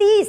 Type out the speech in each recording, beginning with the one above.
30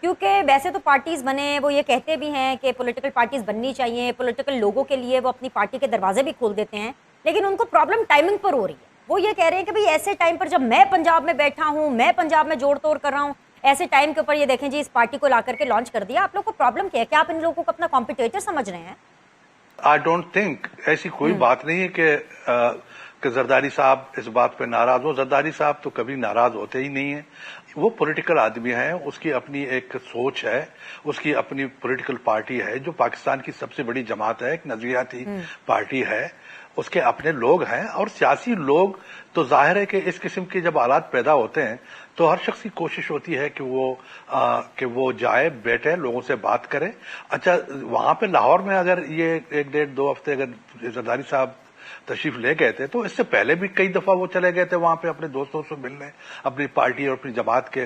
کیونکہ ویسے تو پارٹیز بنے وہ یہ کہتے بھی ہیں کہ پولیٹیکل پارٹیز بننی چاہیے، پولیٹیکل لوگوں کے لیے وہ اپنی پارٹی کے دروازے بھی کھول دیتے ہیں، لیکن ان کو پرابلم ٹائمنگ پر ہو رہی ہے. وہ یہ کہہ رہے ہیں کہ بھئی ایسے ٹائم پر جب میں پنجاب میں بیٹھا ہوں، میں پنجاب میں جوڑ توڑ کر رہا ہوں، ایسے ٹائم کے اوپر یہ دیکھیں جی اس پارٹی کو لا کر کے لانچ کر دیا. آپ لوگ کو پرابلم کیا ہے؟ کیا آپ ان لوگوں کو اپنا کمپٹیٹر سمجھ رہے ہیں؟ آئی ڈونٹ تھنک ایسی کوئی بات نہیں ہے کہ زرداری صاحب اس بات پہ ناراض ہو. زرداری صاحب تو کبھی ناراض ہوتے ہی نہیں ہیں. وہ پولیٹیکل آدمی ہیں، اس کی اپنی ایک سوچ ہے، اس کی اپنی پولیٹیکل پارٹی ہے جو پاکستان کی سب سے بڑی جماعت ہے، ایک نظریاتی پارٹی ہے، اس کے اپنے لوگ ہیں. اور سیاسی لوگ تو ظاہر ہے کہ اس قسم کے جب حالات پیدا ہوتے ہیں تو ہر شخص کی کوشش ہوتی ہے کہ وہ جائے، بیٹھے، لوگوں سے بات کرے. اچھا، وہاں پہ لاہور میں اگر یہ 1-1.5-2 ہفتے اگر زرداری صاحب تشریف لے گئے تھے تو اس سے پہلے بھی کئی دفعہ وہ چلے گئے تھے وہاں پہ اپنے دوستوں سے ملنے، اپنی پارٹی اور اپنی جماعت کے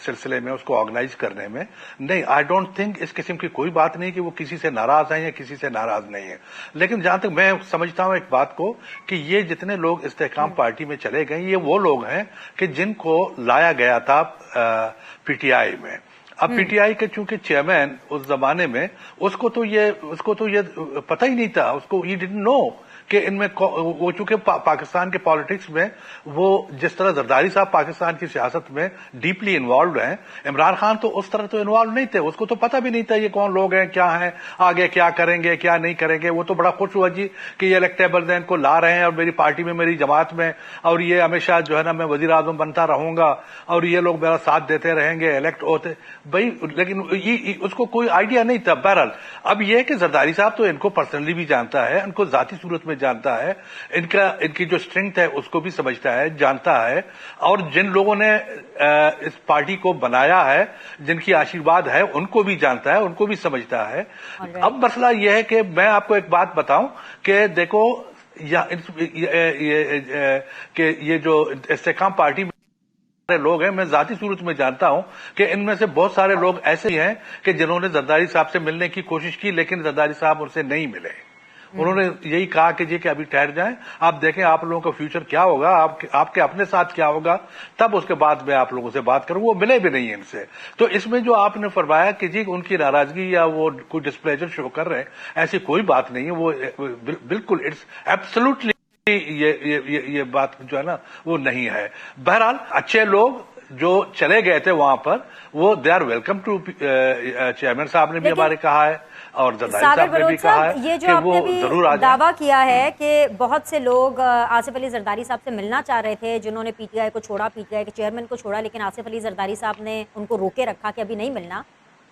سلسلے میں اس کو آرگنائز کرنے میں. نہیں، آئی ڈونٹ تھنک اس قسم کی کوئی بات نہیں کہ وہ کسی سے ناراض ہیں یا کسی سے ناراض نہیں ہیں. لیکن جہاں تک میں سمجھتا ہوں ایک بات کو کہ یہ جتنے لوگ استحکام پارٹی میں چلے گئے یہ وہ لوگ ہیں کہ جن کو لایا گیا تھا پی ٹی آئی میں. اب پی ٹی آئی کے چونکہ چیئرمین اس زمانے میں اس کو تو یہ پتہ ہی نہیں تھا، اس کو ہی ڈڈنٹ نو کہ ان میں وہ چونکہ پاکستان کے پالیٹکس میں وہ جس طرح زرداری صاحب پاکستان کی سیاست میں ڈیپلی انوالوڈ ہیں، عمران خان تو اس طرح تو انوالو نہیں تھے. اس کو تو پتہ بھی نہیں تھا یہ کون لوگ ہیں، کیا ہیں، آگے کیا کریں گے کیا نہیں کریں گے. وہ تو بڑا خوش ہوا جی کہ یہ الیکٹیبل ہیں، ان کو لا رہے ہیں اور میری پارٹی میں، میری جماعت میں، اور یہ ہمیشہ جو ہے نا میں وزیر اعظم بنتا رہوں گا اور یہ لوگ میرا ساتھ دیتے رہیں گے، الیکٹ ہوتے بھائی. لیکن اس کو کوئی آئیڈیا نہیں تھا. بہرحال اب یہ کہ زرداری صاحب تو ان کو پرسنلی بھی جانتا ہے، ان کو ذاتی صورت میں جانتا ہے، ان کی جو اسٹرینتھ ہے اس کو بھی سمجھتا ہے، جانتا ہے. اور جن لوگوں نے اس پارٹی کو بنایا ہے، جن کی آشیرواد ہے، ان کو بھی جانتا ہے، ان کو بھی سمجھتا ہے. اب مسئلہ یہ ہے کہ میں آپ کو ایک بات بتاؤں کہ دیکھو کہ یہ جو استحکام پارٹی میں لوگ ہیں، میں ذاتی صورت میں جانتا ہوں کہ ان میں سے بہت سارے لوگ ایسے ہی ہیں کہ جنہوں نے زرداری صاحب سے ملنے کی کوشش کی لیکن زرداری صاحب ان سے نہیں ملے. انہوں نے یہی کہا کہ جی کہ ابھی ٹھہر جائیں، آپ دیکھیں آپ لوگوں کا فیوچر کیا ہوگا، آپ کے اپنے ساتھ کیا ہوگا، تب اس کے بعد میں آپ لوگوں سے بات کروں. وہ ملے بھی نہیں ان سے. تو اس میں جو آپ نے فرمایا کہ جی ان کی ناراضگی یا وہ کوئی ڈسپلیجر شو کر رہے ہیں، ایسی کوئی بات نہیں ہے. وہ بالکل اٹس ایبسولوٹلی یہ بات جو ہے نا وہ نہیں ہے. بہرحال اچھے لوگ جو چلے گئے تھے وہاں پر وہ they are welcome to. Chairman صاحب نے بھی ہمارے کہا ہے اور زرداری صاحب نے بھی کہا ہے کہ وہ ضرور آ جائیں. دعویٰ کیا ہے کہ بہت سے لوگ آصف علی زرداری صاحب سے ملنا چاہ رہے تھے جنہوں نے پی ٹی آئی کو چھوڑا، پی ٹی آئی کے چیئرمین کو چھوڑا، لیکن آصف علی زرداری صاحب نے ان کو روکے رکھا کہ ابھی نہیں ملنا.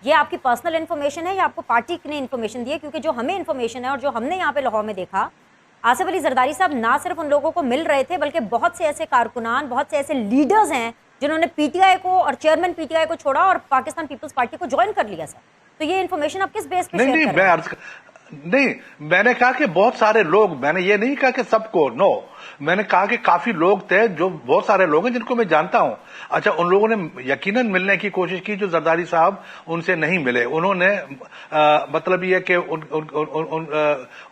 یہ آپ کی پرسنل انفارمیشن ہے یا آپ کو پارٹی نے انفارمیشن دی ہے؟ کیونکہ جو ہمیں انفارمیشن ہے اور جو ہم نے یہاں پہ لاہور میں دیکھا، آصف علی زرداری صاحب نہ صرف ان لوگوں کو مل رہے تھے بلکہ بہت سے ایسے کارکنان، بہت سے ایسے لیڈرز ہیں جنہوں نے پی ٹی آئی کو اور چیئرمین پی ٹی آئی کو چھوڑا اور پاکستان پیپلز پارٹی کو جوائن کر لیا. سر تو یہ انفارمیشن آپ کس بیس پہ شیئر کر رہے ہیں؟ نہیں، میں نے کہا کہ بہت سارے لوگ، میں نے یہ نہیں کہا کہ سب کو، نو، میں نے کہا کہ کافی لوگ تھے، جو بہت سارے لوگ ہیں جن کو میں جانتا ہوں. اچھا، ان لوگوں نے یقیناً ملنے کی کوشش کی جو زرداری صاحب ان سے نہیں ملے. انہوں نے مطلب یہ کہ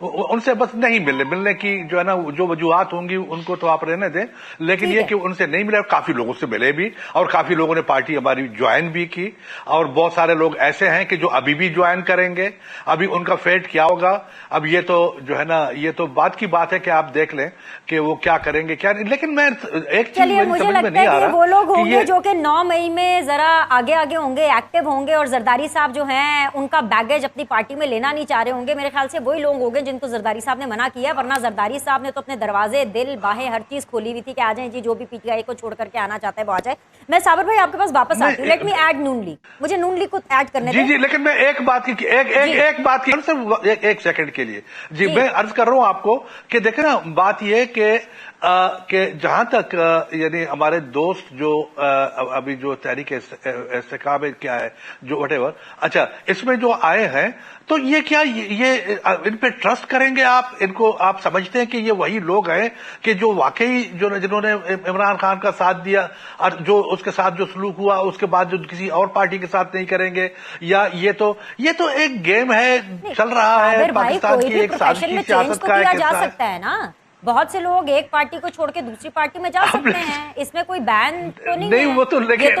ان سے بس نہیں ملنے کی جو ہے نا جو وجوہات ہوں گی ان کو تو آپ رہنے دیں، لیکن یہ کہ ان سے نہیں ملے. کافی لوگوں سے ملے بھی اور کافی لوگوں نے پارٹی ہماری جوائن بھی کی اور بہت سارے لوگ ایسے ہیں کہ جو ابھی بھی جوائن کریں گے. ابھی ان کا فیٹ کیا ہوگا، اب یہ تو جو ہے نا یہ تو بات کی بات ہے کہ آپ دیکھ لیں کہ وہ کیا کریں گے کیا نہیں. لیکن میں ایک چیز مجھے لگتا ہے کہ وہ لوگ ہوں گے جو کہ 9 مئی میں ذرا آگے ہوں گے، ایکٹیو ہوں گے، اور زرداری صاحب جو ہیں ان کا بیگیج اپنی پارٹی میں لینا نہیں چاہ رہے ہوں گے. میرے خیال سے وہی لوگ ہوں گے جن کو زرداری صاحب نے منع کیا، ورنہ زرداری صاحب نے تو اپنے دروازے، دل، باہیں، ہر چیز کھولی ہوئی تھی کہ آ جائیں جی، جو بھی پی ٹی آئی کو چھوڑ کر کے آنا چاہتا ہے وہ آ جائے. میں صابر بھائی آپ کے پاس واپس آتی ہوں. لیٹ می ایڈ نون لیگ، مجھے نون لیگ کو ایڈ کرنے دیں. جی لیکن میں ایک بات کی ایک سیکنڈ کے لیے جی میں عرض کر رہا ہوں آپ کو کہ دیکھیں نا، بات یہ کہ جہاں تک یعنی ہمارے دوست جو ابھی جو تحریک استحکام کیا ہے جو وٹ ایور، اچھا اس میں جو آئے ہیں تو یہ کیا یہ ان پہ ٹرسٹ کریں گے آپ؟ ان کو آپ سمجھتے ہیں کہ یہ وہی لوگ ہیں کہ جو واقعی جنہوں نے عمران خان کا ساتھ دیا اور جو اس کے ساتھ جو سلوک ہوا اس کے بعد جو کسی اور پارٹی کے ساتھ نہیں کریں گے؟ یا یہ تو ایک گیم ہے، چل رہا ہے پاکستان کی ایک سازشی سیاست کا جا سکتا ہے نا. بہت سے لوگ ایک پارٹی کو چھوڑ کے دوسری پارٹی میں جا سکتے ہیں، اس میں کوئی بین تو نہیں ہے. وہ تو لیکن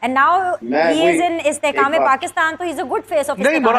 and now he is in Istehkam Pakistan, so he's a good face of Istehkam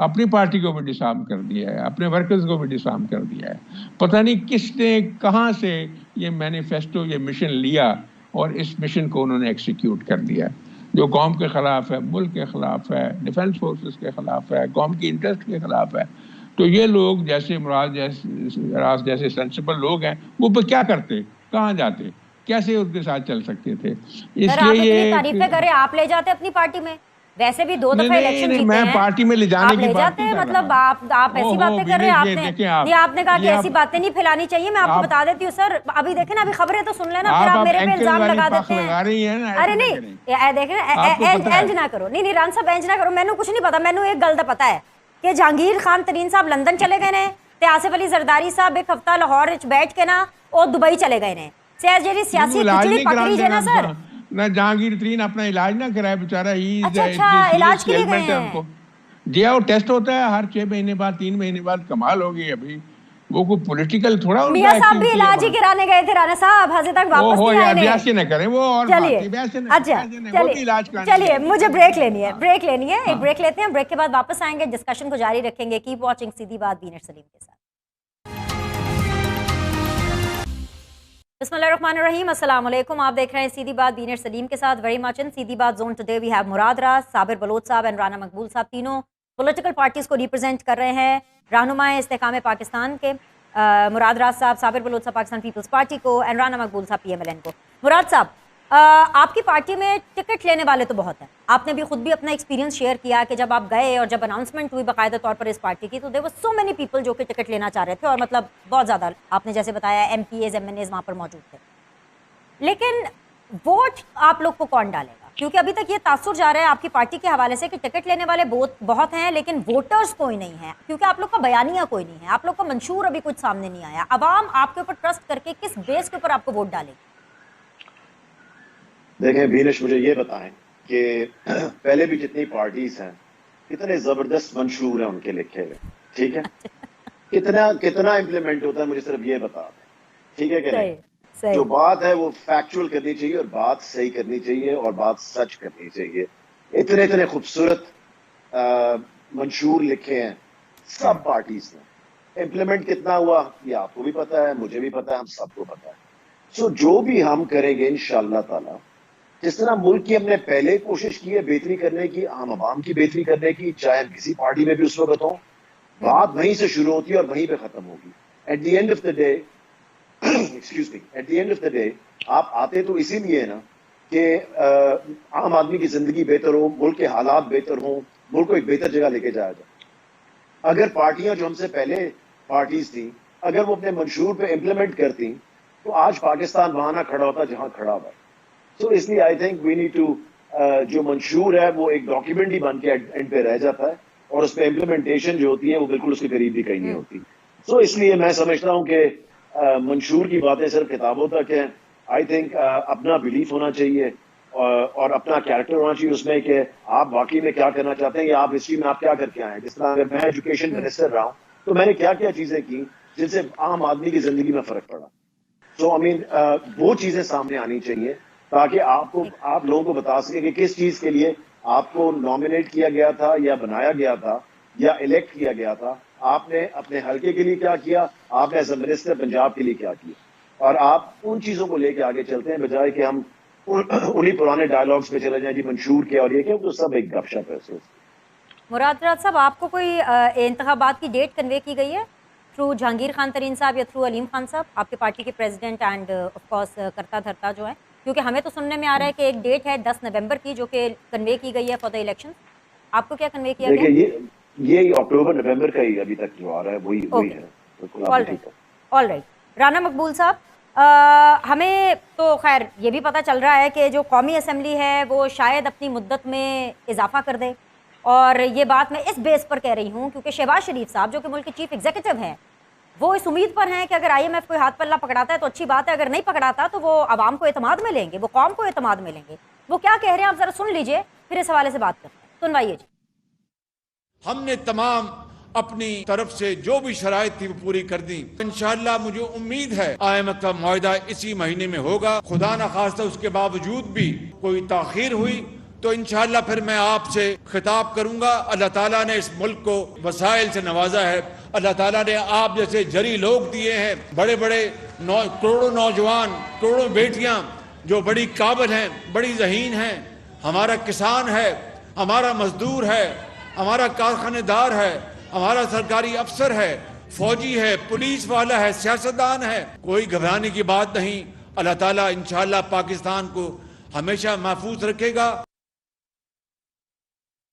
اپنی پارٹی کو بھی ڈسارم کر دیا ہے, اپنے ورکرز کو بھی ڈسارم کر دیا ہے. پتہ نہیں کس نے کہاں سے یہ مینیفیسٹو, یہ مشن لیا اور اس مشن کو انہوں نے ایکسیکیوٹ کر دیا, جو قوم کے خلاف ہے, ملک کے خلاف ہے, ڈیفنس فورسز کے خلاف ہے, قوم کی انٹرسٹ کے خلاف ہے. تو یہ لوگ جیسے مراد جیسے سینسیبل لوگ ہیں, وہ کیا کرتے, کہاں جاتے, کیسے ان کے ساتھ چل سکتے تھے؟ اس لیے یہ تعریفیں کریں, آپ لے جاتے اپنی پارٹی میں, ویسے بھی 2 دفعہ الیکشن جیتے ہیں, میں پارٹی میں لے جانے کی بات نہیں, مطلب آپ ایسی باتیں کر رہے ہیں. آپ نے کہا کہ ایسی باتیں نہیں پھیلانی چاہیے. میں آپ کو بتا دیتی ہوں سر, ابھی دیکھیں نا, ابھی خبریں تو سن لینا, پھر آپ میرے پہ الزام لگا دیتے ہیں. ارے نہیں, دیکھیں اینج نہ کرو, نہیں ران صاحب اینج نہ کرو. مینوں کچھ نہیں پتا, مینوں ایک گل دا پتا ہے کہ جہانگیر خان ترین صاحب لندن چلے گئے نے, تے آصف علی زرداری صاحب ایک ہفتہ لاہور وچ بیٹھ کے نا او دبئی چلے گئے نے. جی سیاسی کھچڑی پکڑی جے نا سر, نہ جہانگیر ترین اپنا علاج نہ کرائے بیچارہ. اچھا علاج کے لیے گئے ہیں جی, وہ ٹیسٹ ہوتا ہے ہر 6 مہینے بعد, 3 مہینے بعد. کمال ہو گئی ابھی, وہ کوئی پولیٹیکل تھوڑا. میاں صاحب بھی علاج ہی کرانے گئے تھے رانا صاحب, حضرت تک واپس نہیں آئے. بیاسی نہ کریں وہ, اور چلیے مجھے بریک لینی ہے, ایک بریک لیتے ہیں, بریک کے بعد واپس آئیں گے, ڈسکشن کو جاری رکھیں گے. کیپ واچنگ سیدھی بات بینر سلیم کے ساتھ. بسم اللہ الرحمن الرحیم, السلام علیکم. آپ دیکھ رہے ہیں سیدھی بات بینر سلیم کے ساتھ. ویری مچ ان سیدھی بات زون ٹوڈے وی ہیو مراد راز, صابر بلوچ صاحب اینڈ رانا مقبول صاحب, تینوں پولیٹیکل پارٹیز کو ریپرزینٹ کر رہے ہیں. رہنمائے استحکام پاکستان کے مراد راز صاحب, صابر بلوچ صاحب پاکستان پیپلز پارٹی کو, اینڈ رانا مقبول صاحب PMLN کو. مراد صاحب, آپ کی پارٹی میں ٹکٹ لینے والے تو بہت ہیں. آپ نے بھی خود بھی اپنا ایکسپیرینس شیئر کیا کہ جب آپ گئے اور جب اناؤنسمنٹ ہوئی باقاعدہ طور پر اس پارٹی کی, تو دیر وار سو مینی پیپل جو کہ ٹکٹ لینا چاہ رہے تھے, اور مطلب بہت زیادہ, آپ نے جیسے بتایا MPAs MNAs وہاں پر موجود تھے. لیکن ووٹ آپ لوگ کو کون ڈالے گا؟ کیونکہ ابھی تک یہ تاثر جا رہا ہے آپ کی پارٹی کے حوالے سے کہ ٹکٹ لینے والے بہت ہیں لیکن ووٹرز کوئی نہیں ہے, کیونکہ آپ لوگ کا بیانیہ کوئی نہیں ہے, آپ لوگ کا منشور ابھی کچھ سامنے نہیں آیا. عوام آپ کے اوپر ٹرسٹ کر کے کس بیس کے اوپر آپ کو ووٹ ڈالے گی؟ دیکھیں بینش, مجھے یہ بتائیں کہ پہلے بھی جتنی پارٹیز ہیں کتنے زبردست منشور ہیں ان کے لکھے ہوئے, ٹھیک ہے, کتنا امپلیمنٹ ہوتا ہے مجھے صرف یہ بتا دیں, ٹھیک ہے کہ نہیں. جو بات ہے وہ فیکچول کرنی چاہیے, اور بات صحیح کرنی چاہیے, اور بات سچ کرنی چاہیے. اتنے خوبصورت منشور لکھے ہیں سب پارٹیز نے. امپلیمنٹ کتنا ہوا یہ آپ کو بھی پتا ہے, مجھے بھی پتا ہے, ہم سب کو پتا ہے. سو جو بھی ہم کریں گے انشاءاللہ تعالی, جس طرح ملک کی ہم نے پہلے کوشش کی ہے بہتری کرنے کی, عام عوام کی بہتری کرنے کی, چاہے کسی پارٹی میں بھی اس وقت ہوں, بات وہیں سے شروع ہوتی ہے اور وہیں پہ ختم ہوگی. At the end of the day at the end of the day آپ آتے تو اسی لیے نا کہ عام آدمی کی زندگی بہتر ہو, ملک کے حالات بہتر ہوں, ملک کو ایک بہتر جگہ لے کے جایا جائے. اگر پارٹیاں جو ہم سے پہلے پارٹیز تھیں اگر وہ اپنے منشور پہ امپلیمنٹ کرتی تو آج پاکستان وہاں نہ کھڑا ہوتا جہاں کھڑا ہوا. سو اس لیے I think we need to, جو منشور ہے وہ ایک ڈاکیومنٹ ہی بن کے اینڈ پہ رہ جاتا ہے, اور اس پہ امپلیمنٹیشن جو ہوتی ہے وہ بالکل اس کے قریب بھی کہیں نہیں ہوتی. سو اس لیے میں سمجھتا ہوں کہ منشور کی باتیں صرف کتابوں تک ہیں. آئی تھنک اپنا بلیف ہونا چاہیے اور اپنا کیریکٹر ہونا چاہیے اس میں کہ آپ واقعی میں کیا کرنا چاہتے ہیں, یا آپ ہسٹری میں آپ کیا کر کے آئے ہیں. جس طرح اگر میں ایجوکیشن منسٹر رہا ہوں تو میں نے کیا کیا چیزیں کی جن سے عام آدمی کی زندگی میں فرق پڑا. سو آئی مین وہ چیزیں سامنے آنی چاہیے تاکہ آپ لوگوں کو بتا سکیں کہ کس چیز کے لیے آپ کو نامنیٹ کیا گیا تھا یا بنایا گیا تھا یا الیکٹ کیا گیا تھا, آپ نے اپنے حلقے کے لیے کیا کیا, آپ نے ایز اے منسٹر پنجاب کے لیے کیا کیا, اور آپ ان چیزوں کو لے کے آگے چلتے ہیں بجائے کہ ہم انہی پرانے ڈائلاگس میں چلے جائیں جی منشور کیا اور یہ کیا, تو سب ایک گپ شپ ہے. مراد راز صاحب, آپ کو کوئی انتخابات کی ڈیٹ کنوے کی گئی ہے تھرو جہانگیر خان ترین صاحب یا تھرو علیم خان صاحب, آپ کے پارٹی کے پریزیڈنٹ اینڈ آف کورس کرتا دھرتا جو ہے؟ کیونکہ ہمیں تو سننے میں آ رہا ہے کہ ایک ڈیٹ ہے 10 نومبر کی جو کہ کنوے کی گئی ہے فار دا الیکشن. آپ کو کیا کنوے کیا گیا؟ دیکھیں یہ اکتوبر نومبر کا ہی ابھی تک جو آ رہا ہے وہی ہے. All right. رانا مقبول صاحب, ہمیں تو خیر یہ بھی پتہ چل رہا ہے کہ جو قومی اسمبلی ہے وہ شاید اپنی مدت میں اضافہ کر دے, اور یہ بات میں اس بیس پر کہہ رہی ہوں کیونکہ شہباز شریف صاحب جو کہ ملک کے چیف ایگزیکٹو ہیں وہ اس امید پر ہیں کہ اگر IMF کوئی ہاتھ پلہ پکڑاتا ہے تو اچھی بات ہے, اگر نہیں پکڑاتا تو وہ عوام کو اعتماد میں لیں گے, وہ قوم کو اعتماد میں لیں گے. وہ کیا کہہ رہے ہیں آپ ذرا سن لیجئے, پھر اس حوالے سے بات کرتے ہیں, سنوائیے جی. ہم نے تمام اپنی طرف سے جو بھی شرائط تھی وہ پوری کر دی. انشاءاللہ مجھے امید ہے IMF کا معاہدہ اسی مہینے میں ہوگا. خدا نہ خواستہ اس کے باوجود بھی کوئی تاخیر ہوئی تو انشاءاللہ پھر میں آپ سے خطاب کروں گا. اللہ تعالیٰ نے اس ملک کو وسائل سے نوازا ہے. اللہ تعالیٰ نے آپ جیسے جری لوگ دیے ہیں, بڑے بڑے کروڑوں نوجوان, کروڑوں بیٹیاں جو بڑی قابل ہیں, بڑی ذہین ہیں. ہمارا کسان ہے, ہمارا مزدور ہے, ہمارا کارخانے دار ہے, ہمارا سرکاری افسر ہے, فوجی ہے, پولیس والا ہے, سیاستدان ہے. کوئی گھبرانے کی بات نہیں. اللہ تعالیٰ انشاءاللہ پاکستان کو ہمیشہ محفوظ رکھے گا.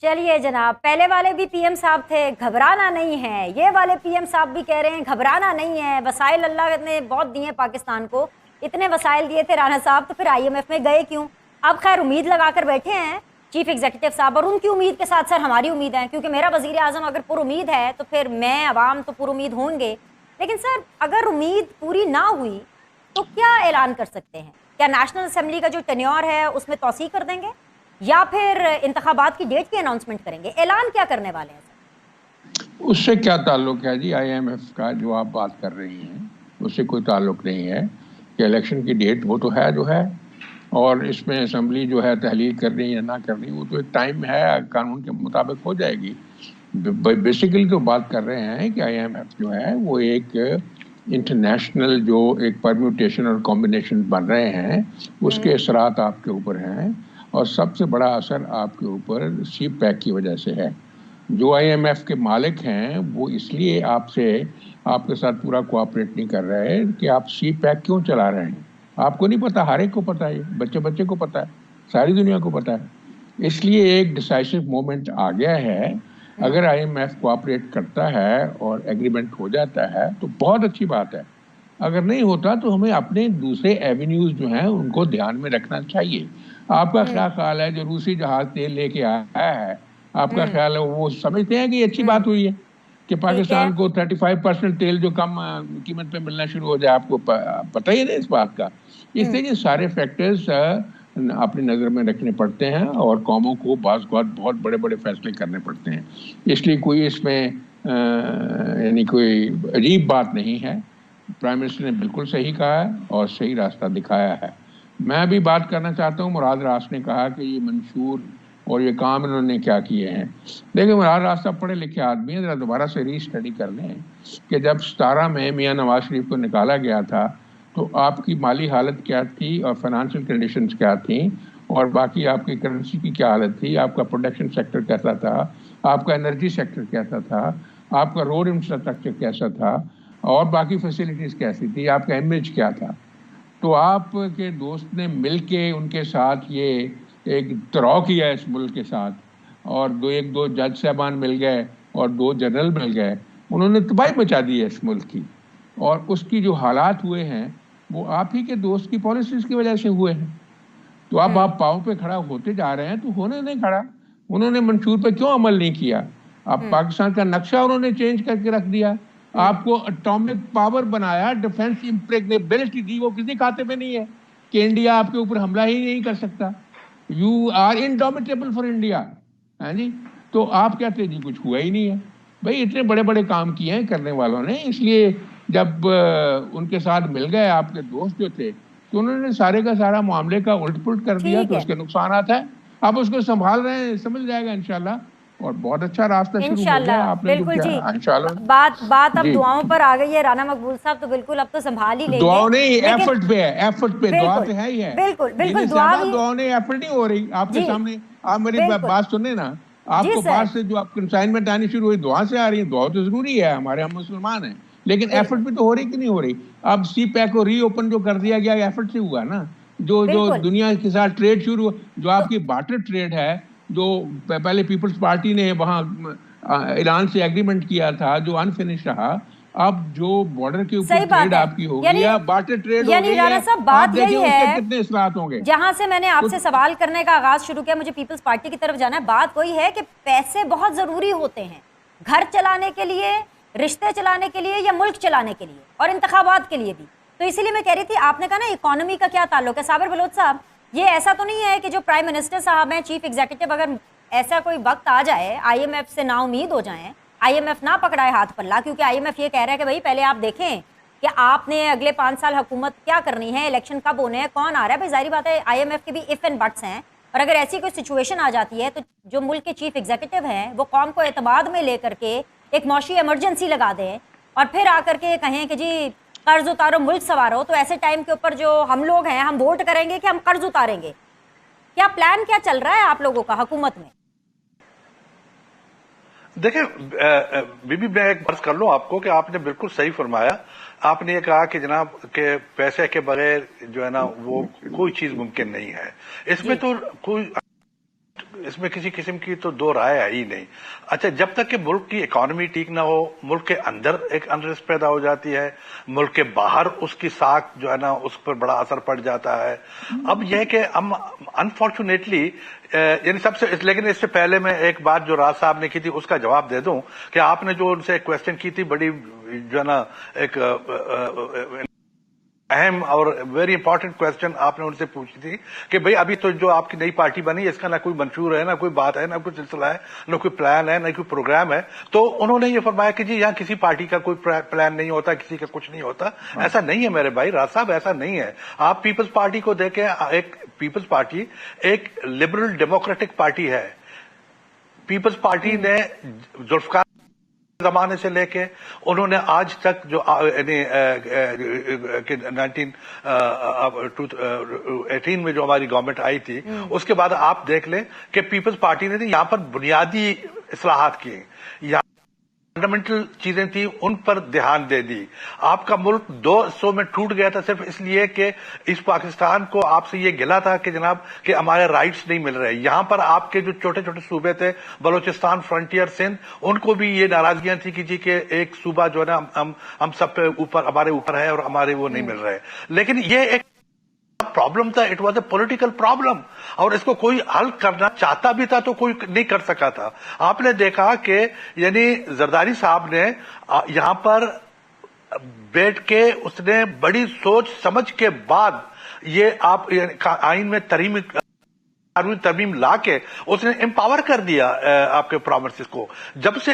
چلیے جناب, پہلے والے بھی پی ایم صاحب تھے, گھبرانا نہیں ہے. یہ والے پی ایم صاحب بھی کہہ رہے ہیں گھبرانا نہیں ہے. وسائل اللہ نے بہت دیے پاکستان کو, اتنے وسائل دیے تھے رانا صاحب, تو پھر آئی ایم ایف میں گئے کیوں؟ اب خیر امید لگا کر بیٹھے ہیں چیف ایگزیکٹو صاحب, اور ان کی امید کے ساتھ سر ہماری امید ہے, کیونکہ میرا وزیر اعظم اگر پر امید ہے تو پھر میں, عوام تو پر امید ہوں گے. لیکن سر اگر امید پوری نہ ہوئی تو کیا اعلان کر سکتے ہیں؟ کیا نیشنل اسمبلی کا جو ٹینیور ہے اس میں توسیع کر دیں گے, یا پھر انتخابات کی ڈیٹ کی اناؤنسمنٹ کریں گے؟ اعلان کیا کرنے والے ہیں سر؟ اس سے کیا تعلق ہے جی؟ آئی ایم ایف کا جو آپ بات کر رہی ہیں اس سے کوئی تعلق نہیں ہے کہ الیکشن کی ڈیٹ وہ تو ہے جو ہے, اور اس میں اسمبلی جو ہے تحلیل کرنی یا نہ کرنی وہ تو ایک ٹائم ہے, قانون کے مطابق ہو جائے گی. بیسیکلی تو بات کر رہے ہیں کہ آئی ایم ایف جو ہے وہ ایک انٹرنیشنل جو ایک پرمیوٹیشن اور کمبینیشن بن رہے ہیں اس کے اثرات آپ کے اوپر ہیں, اور سب سے بڑا اثر آپ کے اوپر سی پیک کی وجہ سے ہے. جو آئی ایم ایف کے مالک ہیں وہ اس لیے آپ کے ساتھ پورا کوآپریٹ نہیں کر رہے کہ آپ سی پیک کیوں چلا رہے ہیں. آپ کو نہیں پتا, ہر ایک کو پتا ہے, بچے کو پتا ہے, ساری دنیا کو پتا ہے. اس لیے ایک ڈیسائسو مومنٹ آ گیا ہے. اگر آئی ایم ایف کوآپریٹ کرتا ہے اور ایگریمنٹ ہو جاتا ہے تو بہت اچھی بات ہے. اگر نہیں ہوتا تو ہمیں اپنے دوسرے ایونیوز جو ہیں ان کو دھیان میں رکھنا چاہیے. آپ کا کیا خیال ہے جو روسی جہاز تیل لے کے آیا ہے, آپ کا خیال ہے وہ سمجھتے ہیں کہ یہ اچھی بات ہوئی ہے کہ پاکستان کو 35% تیل جو کم قیمت پہ ملنا شروع ہو جائے؟ آپ کو پتہ ہی نہیں اس بات کا. اس لیے یہ سارے فیکٹرز اپنی نظر میں رکھنے پڑتے ہیں اور قوموں کو بعض اوقات بہت بڑے بڑے فیصلے کرنے پڑتے ہیں. اس لیے کوئی اس میں یعنی کوئی عجیب بات نہیں ہے. پرائم منسٹر نے بالکل صحیح کہا ہے اور صحیح راستہ دکھایا ہے. میں بھی بات کرنا چاہتا ہوں, مراد راس نے کہا کہ یہ منشور اور یہ کام انہوں نے کیا کیے ہیں. دیکھیں مراد راس صاحب پڑھے لکھے آدمی ہیں, ذرا دوبارہ سے ری اسٹڈی کر لیں کہ جب 17 میں میاں نواز شریف کو نکالا گیا تھا تو آپ کی مالی حالت کیا تھی اور فائنانشیل کنڈیشنز کیا تھیں, اور باقی آپ کی کرنسی کی کیا حالت تھی, آپ کا پروڈکشن سیکٹر کیسا تھا, آپ کا انرجی سیکٹر کیسا تھا, آپ کا روڈ انفراسٹرکچر کیسا تھا, اور باقی فیسلٹیز کیسی تھی, آپ کا امیج کیا تھا. تو آپ کے دوست نے مل کے ان کے ساتھ یہ ایک طرح کیا اس ملک کے ساتھ, اور دو جج صاحبان مل گئے اور 2 جنرل مل گئے, انہوں نے تباہی مچا دی ہے اس ملک کی. اور اس کی جو حالات ہوئے ہیں وہ آپ ہی کے دوست کی پالیسیز کی وجہ سے ہوئے ہیں. تو اب آپ پاؤں پہ کھڑا ہوتے جا رہے ہیں تو ہونے نہیں کھڑا. انہوں نے منشور پہ کیوں عمل نہیں کیا؟ اب پاکستان کا نقشہ انہوں نے چینج کر کے رکھ دیا. آپ کو اٹامک پاور بنایا, ڈیفنس امپریگنیبلٹی دی, وہ کسی کھاتے میں نہیں ہے کہ انڈیا آپ کے اوپر حملہ ہی نہیں کر سکتا. You are indomitable for India. ہاں جی, تو آپ کہتے ہیں جی کچھ ہوا ہی نہیں ہے. بھائی اتنے بڑے بڑے کام کیے ہیں کرنے والوں نے, اس لیے جب ان کے ساتھ مل گئے آپ کے دوست جو تھے تو انہوں نے سارے کا سارا معاملے کا الٹ پلٹ کر دیا. تو اس کے نقصانات ہیں, آپ اس کو سنبھال رہے ہیں, سمجھ جائے گا انشاءاللہ, اور بہت اچھا راستہ شروع ہو گیا. آپ نے بالکل جی, انشاءاللہ بات اب دعاؤں پر آ گئی ہے رانا مقبول صاحب, تو بالکل اب تو سنبھال ہی لیں گے. دعاؤں نہیں, ایفرٹ پہ ہے, ایفرٹ پہ. دعا تو ہے ہی ہے, بالکل دعاؤں نہیں, ایفرٹ نہیں ہو رہی آپ کے سامنے. آپ میری بات سنیں نا, آپ کو باہر سے جو آپ کنسائنمنٹ آنی شروع ہوئی دعا سے آ رہی ہے. دعا تو ضروری ہے, ہمارے ہم مسلمان ہیں, لیکن ایفرٹ بھی تو ہو رہی کہ نہیں ہو رہی؟ اب سی پیک کو ری اوپن جو کر دیا گیا ایفرٹ سے ہوا نا. جو دنیا کے ساتھ ٹریڈ شروع, جو آپ کی بارٹر ٹریڈ ہے, جو پہلے پیپلز پارٹی نے وہاں ایران سے ایگریمنٹ کیا تھا جو انفینش رہا, اب جو بارڈر کے اوپر ٹریڈ آپ کی ہو گئی ہے, بارٹر ٹریڈ ہو گئی ہے, آپ دیکھیں اس کے کتنے اثرات ہوں گے. جہاں سے میں نے آپ سے سوال کرنے کا آغاز شروع کیا, مجھے پیپلز پارٹی کی طرف جانا ہے. بات وہی ہے کہ پیسے بہت ضروری ہوتے ہیں گھر چلانے کے لیے, رشتے چلانے کے لیے, یا ملک چلانے کے لیے, اور انتخابات کے لیے بھی. تو اسی لیے میں کہہ رہی تھی, آپ نے کہا نا اکانومی کا کیا تعلق ہے. صابر بلوچ صاحب, یہ ایسا تو نہیں ہے کہ جو پرائم منسٹر صاحب ہیں, چیف ایگزیکٹو, اگر ایسا کوئی وقت آ جائے آئی ایم ایف سے نا امید ہو جائیں, آئی ایم ایف نہ پکڑائے ہاتھ پلہ, کیونکہ آئی ایم ایف یہ کہہ رہا ہے کہ بھائی پہلے آپ دیکھیں کہ آپ نے اگلے 5 سال حکومت کیا کرنی ہے, الیکشن کب ہونے ہیں, کون آ رہا ہے. بھائی ظاہری بات ہے آئی ایم ایف کے بھی اف اینڈ بٹس ہیں, اور اگر ایسی کوئی سچویشن آ جاتی ہے تو جو ملک کے چیف ایگزیکٹو ہیں وہ قوم کو اعتماد میں لے کر کے ایک معاشی ایمرجنسی لگا دیں اور پھر آ کر کے کہیں کہ جی قرض اتارو ملک سنوارو، تو ایسے ٹائم کے اوپر جو ہم لوگ ہیں ہم ووٹ کریں گے کہ ہم قرض اتاریں گے. کیا پلان کیا چل رہا ہے آپ لوگوں کا حکومت میں؟ دیکھیں بی بی میں ایک عرض کر لوں آپ کو کہ آپ نے بالکل صحیح فرمایا. آپ نے یہ کہا کہ جناب کہ پیسے کے بغیر جو ہے نا وہ کوئی چیز ممکن نہیں ہے. اس میں تو اس میں کسی قسم کی تو دو رائے ہے ہی نہیں. اچھا، جب تک کہ ملک کی اکانومی ٹھیک نہ ہو، ملک کے اندر ایک انریسٹ پیدا ہو جاتی ہے، ملک کے باہر اس کی ساکھ جو ہے نا اس پر بڑا اثر پڑ جاتا ہے. اب یہ کہ ہم انفارچونیٹلی یعنی سب سے، لیکن اس سے پہلے میں ایک بات جو راز صاحب نے کی تھی اس کا جواب دے دوں کہ آپ نے جو ان سے کویسچن کی تھی بڑی جو ہے نا ایک اہم اور ویری امپورٹنٹ کویسچن آپ نے ان سے پوچھی تھی کہ بھئی ابھی تو جو آپ کی نئی پارٹی بنی اس کا نہ کوئی منشور ہے، نہ کوئی بات ہے، نہ کوئی سلسلہ ہے، نہ کوئی پلان ہے، نہ کوئی پروگرام ہے. تو انہوں نے یہ فرمایا کہ جی یہاں کسی پارٹی کا کوئی پلان نہیں ہوتا، کسی کا کچھ نہیں ہوتا. ایسا نہیں ہے میرے بھائی راز صاحب، ایسا نہیں ہے. آپ پیپلز پارٹی کو دیکھیں، ایک پیپلز پارٹی ایک لبرل ڈیموکریٹک پارٹی ہے. پیپلز پارٹی نے ذوالفقار زمانے سے لے کے انہوں نے آج تک جو یعنی 1918 میں جو ہماری گورنمنٹ آئی تھی اس کے بعد آپ دیکھ لیں کہ پیپلز پارٹی نے یہاں پر بنیادی اصلاحات کی، یہاں فنڈامنٹل چیزیں تھیں ان پر دھیان دے دی. آپ کا ملک 2 حصوں میں ٹوٹ گیا تھا صرف اس لیے کہ اس پاکستان کو آپ سے یہ گلا تھا کہ جناب کہ ہمارے رائٹس نہیں مل رہے. یہاں پر آپ کے جو چھوٹے چھوٹے صوبے تھے، بلوچستان، فرنٹیئر، سندھ، ان کو بھی یہ ناراضگیاں تھیں کہ جی کہ ایک صوبہ جو ہے نا ہم سب پہ اوپر، ہمارے اوپر ہے اور ہمارے وہ نہیں مل رہے. لیکن یہ ایک پرابلم تھا، it was a political problem, اور اس کو کوئی حل کرنا چاہتا بھی تھا تو کوئی نہیں کر سکا تھا. آپ نے دیکھا کہ یعنی زرداری صاحب نے یہاں پر بیٹھ کے اس نے بڑی سوچ سمجھ کے بعد یہ آپ آئین میں ترمیم لا کے اس نے امپاور کر دیا آپ کے پرومسز کو. جب سے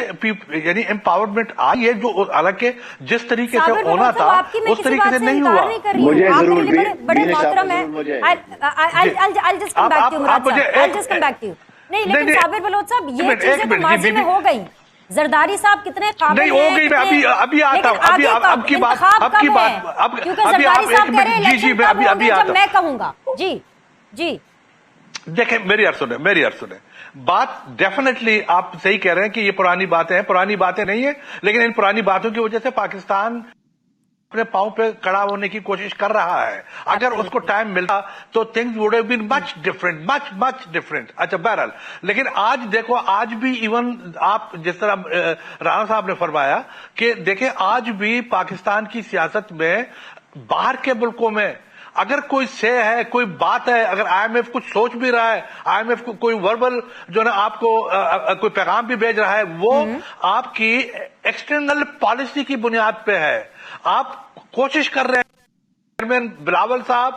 یعنی امپاورمنٹ آئی ہے، جو حالانکہ جس طریقے سے ہونا تھا اس طریقے سے نہیں ہوا. مجھے ضرور بڑے محترم ہیں، نہیں لیکن صابر بلوچ صاحب یہ چیزیں تو ماضی میں ہو گئی. زرداری صاحب کتنے قابل ہیں، نہیں ہو گئی. میں ابھی آتا ہوں، اب کی بات کیونکہ زرداری صاحب کہہ رہے ہیں الیکشن کب ہوں گے جب میں کہوں گا. جی جی دیکھیں میری عرض سنیں. بات ڈیفینیٹلی آپ صحیح کہہ رہے ہیں کہ یہ پرانی باتیں نہیں ہیں، لیکن ان پرانی باتوں کی وجہ سے پاکستان اپنے پاؤں پہ کڑا ہونے کی کوشش کر رہا ہے. اگر اس کو ٹائم ملتا تو things would have been much different. اچھا بہرحال، لیکن آج دیکھو، آج بھی ایون آپ جس طرح رانا صاحب نے فرمایا کہ دیکھیں آج بھی پاکستان کی سیاست میں باہر کے ملکوں میں اگر کوئی سے ہے، کوئی بات ہے، اگر آئی ایم ایف کچھ سوچ بھی رہا ہے، آئی ایم ایف کو کوئی وربل جو نا آپ کو کوئی پیغام بھی بھیج رہا ہے، وہ آپ کی ایکسٹرنل پالیسی کی بنیاد پہ ہے. آپ کوشش کر رہے ہیں، چیئرمین بلاول صاحب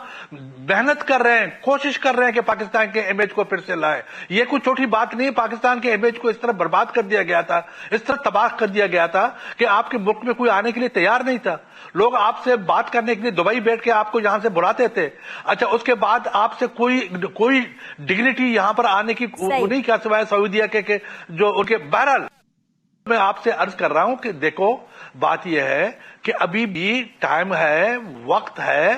محنت کر رہے ہیں، کوشش کر رہے ہیں کہ پاکستان کے امیج کو پھر سے لائے. یہ کوئی چھوٹی بات نہیں. پاکستان کے امیج کو اس طرح برباد کر دیا گیا تھا، اس طرح تباہ کر دیا گیا تھا کہ آپ کے ملک میں کوئی آنے کے لیے تیار نہیں تھا. لوگ آپ سے بات کرنے کے لیے دبئی بیٹھ کے آپ کو یہاں سے بلاتے تھے. اچھا، اس کے بعد آپ سے کوئی ڈگنیٹی یہاں پر آنے کی نہیں کیا سوائے سعودیہ کے جو ان کے. بہرحال میں آپ سے عرض کر رہا ہوں کہ دیکھو بات یہ ہے کہ ابھی بھی ٹائم ہے، وقت ہے.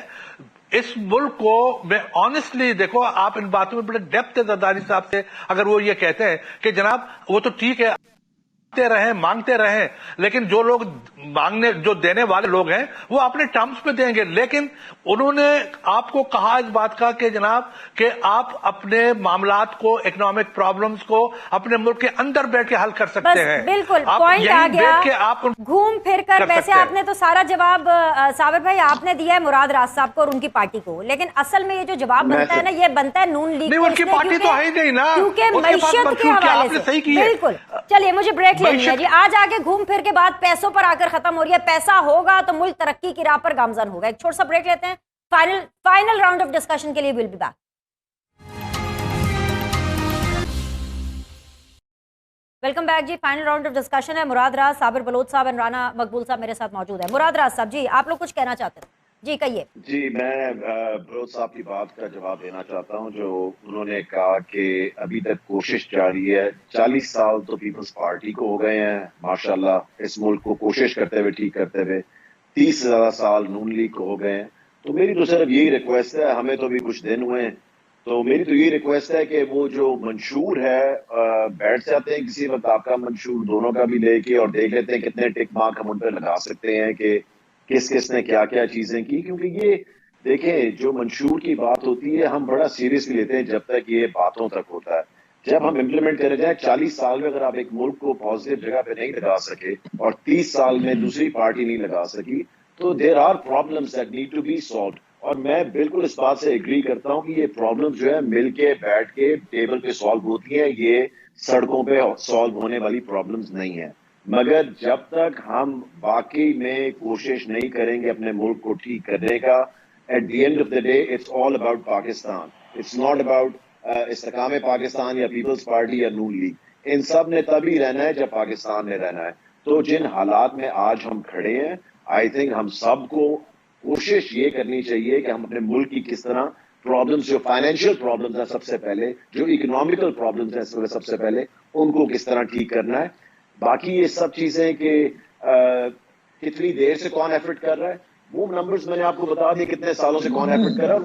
اس ملک کو میں آنےسٹلی دیکھو، آپ ان باتوں میں بڑے ڈیپتھ ہے زرداری صاحب سے. اگر وہ یہ کہتے ہیں کہ جناب وہ تو ٹھیک ہے مانگتے رہیں، لیکن جو لوگ جو دینے والے لوگ ہیں وہ اپنے ٹرمز پہ دیں گے. لیکن انہوں نے آپ کو کہا اس بات کا کہ جناب کہ آپ اپنے معاملات کو، اکنامک پرابلمز کو اپنے ملک کے اندر بیٹھ کے حل کر سکتے ہیں. بالکل پوائنٹ آ گیا. گھوم پھر کر ویسے آپ نے تو سارا جواب صابر بھائی آپ نے دیا ہے مراد راز صاحب کو اور ان کی پارٹی کو، لیکن اصل میں یہ جو جواب بنتا ہے نا، یہ بنتا ہے نون لیگ کو. ان کی پارٹی تو ہے ہی نہیں نا، کیونکہ معیشت کے حوالے سے. بالکل. چلیے مجھے بریک لینی ہے جی. آج آگے گھوم پھر کے بعد پیسوں پر آ کر ختم ہو رہی ہے. پیسہ ہوگا تو ملک ترقی کی راہ پر گامزن ہوگا. ایک چھوٹا سا بریک لیتے ہیں. فائنل راؤنڈ آف ڈسکشن کے لیے will be back. Welcome back جی. فائنل راؤنڈ آف ڈسکشن ہے. مراد راز، صابر بلوچ صاحب اور رانا مقبول صاحب میرے ساتھ موجود ہے. مراد راز صاحب جی، آپ لوگ کچھ کہنا چاہتے ہیں؟ جی کہیے. جی میں بلوچ صاحب کی بات کا جواب دینا چاہتا ہوں جو انہوں نے کہا کہ ابھی تک کوشش جاری ہے. 40 سال تو پیپلز پارٹی کو ہو گئے ہیں ماشاءاللہ اس ملک کو کوشش کرتے ہوئے ٹھیک کرتے ہوئے. 30 سے زیادہ سال نون لیگ کو ہو گئے ہیں. تو میری تو صرف یہی ریکویسٹ ہے, ہمیں تو بھی کچھ دن ہوئے ہیں, تو میری تو یہ ریکویسٹ ہے کہ وہ جو منشور ہے بیٹھ جاتے ہیں کسی وقت آپ کا منشور دونوں کا بھی لے کے اور دیکھ لیتے ہیں کتنے ٹک مارک ہم ان پہ لگا سکتے ہیں کہ کس کس نے کیا کیا چیزیں کی. کیونکہ یہ دیکھیں جو منشور کی بات ہوتی ہے ہم بڑا سیریسلی لیتے ہیں جب تک یہ باتوں تک ہوتا ہے. جب ہم امپلیمنٹ کرے جائیں 40 سال میں اگر آپ ایک ملک کو پازیٹیو جگہ پہ نہیں لگا سکے اور 30 سال میں دوسری پارٹی نہیں لگا سکی تو there are problems that need to be solved. اور میں بالکل اس بات سے ایگری کرتا ہوں کہ یہ پرابلم جو ہے مل کے بیٹھ کے ٹیبل پہ سالو ہوتی ہیں, یہ سڑکوں پہ سالو ہونے والی پرابلمز نہیں ہیں. مگر جب تک ہم واقعی میں کوشش نہیں کریں گے اپنے ملک کو ٹھیک کرنے کا, at the end of the day it's all about Pakistan, it's not about استحکام پاکستان یا پیپلز پارٹی یا نون لیگ. ان سب نے تبھی رہنا ہے جب پاکستان نے رہنا ہے. تو جن حالات میں آج ہم کھڑے ہیں آئی تھنک ہم سب کو کوشش یہ کرنی چاہیے کہ ہم اپنے ملک کی کس طرح پرابلمز جو فائنینشیل پرابلمز ہیں سب سے پہلے, جو اکنامیکل پرابلمز ہیں سب سے پہلے ان کو کس طرح ٹھیک کرنا ہے. باقی یہ سب چیزیں کہ کتنی دیر سے کون ایفرٹ کر رہا ہے وہ نمبرز میں نے آپ کو بتا دیا کتنے سالوں سے کون ایفرٹ کر رہا ہے.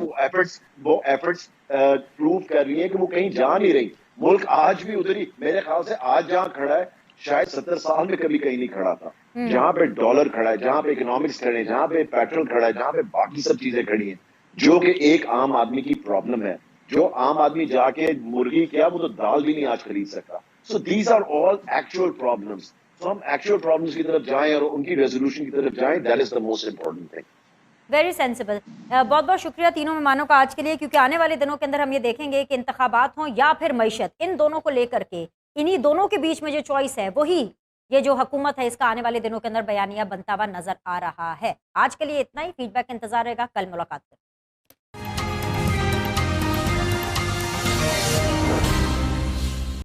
وہ ایفرٹس پروو کر رہی ہیں کہ وہ کہیں جا نہیں رہی. ملک آج بھی ادھر ہی میرے خیال سے آج جہاں کھڑا ہے شاید 70 سال میں کبھی کہیں نہیں کھڑا تھا. جہاں پہ ڈالر کھڑا ہے, جہاں پہ اکنامکس کھڑے ہیں, جہاں پہ پیٹرول کھڑا ہے, جہاں پہ باقی سب چیزیں کھڑی ہیں جو کہ ایک عام آدمی کی پرابلم ہے. جو عام آدمی جا کے مرغی کیا وہ تو دال بھی نہیں آج خرید سکتا. So these are all actual problems. تو ہم ایکچوئل پرابلمس کی طرف جائیں اور ان کی ریزولوشن کی طرف جائیں. That is the most important thing. Very sensible. بہت بہت شکریہ تینوں مہمانوں کا آج کے لیے, کیونکہ آنے والے دنوں کے اندر ہم یہ دیکھیں گے کہ انتخابات ہوں یا پھر معیشت, ان دونوں کو لے کر کے انہی دونوں کے بیچ میں جو چوائس ہے وہی یہ جو حکومت ہے اس کا آنے والے دنوں کے اندر بیانیہ بنتا ہوا نظر آ رہا ہے. آج کے لیے اتنا ہی. فیڈ بیک کا انتظار رہے گا. کل ملاقات کریں.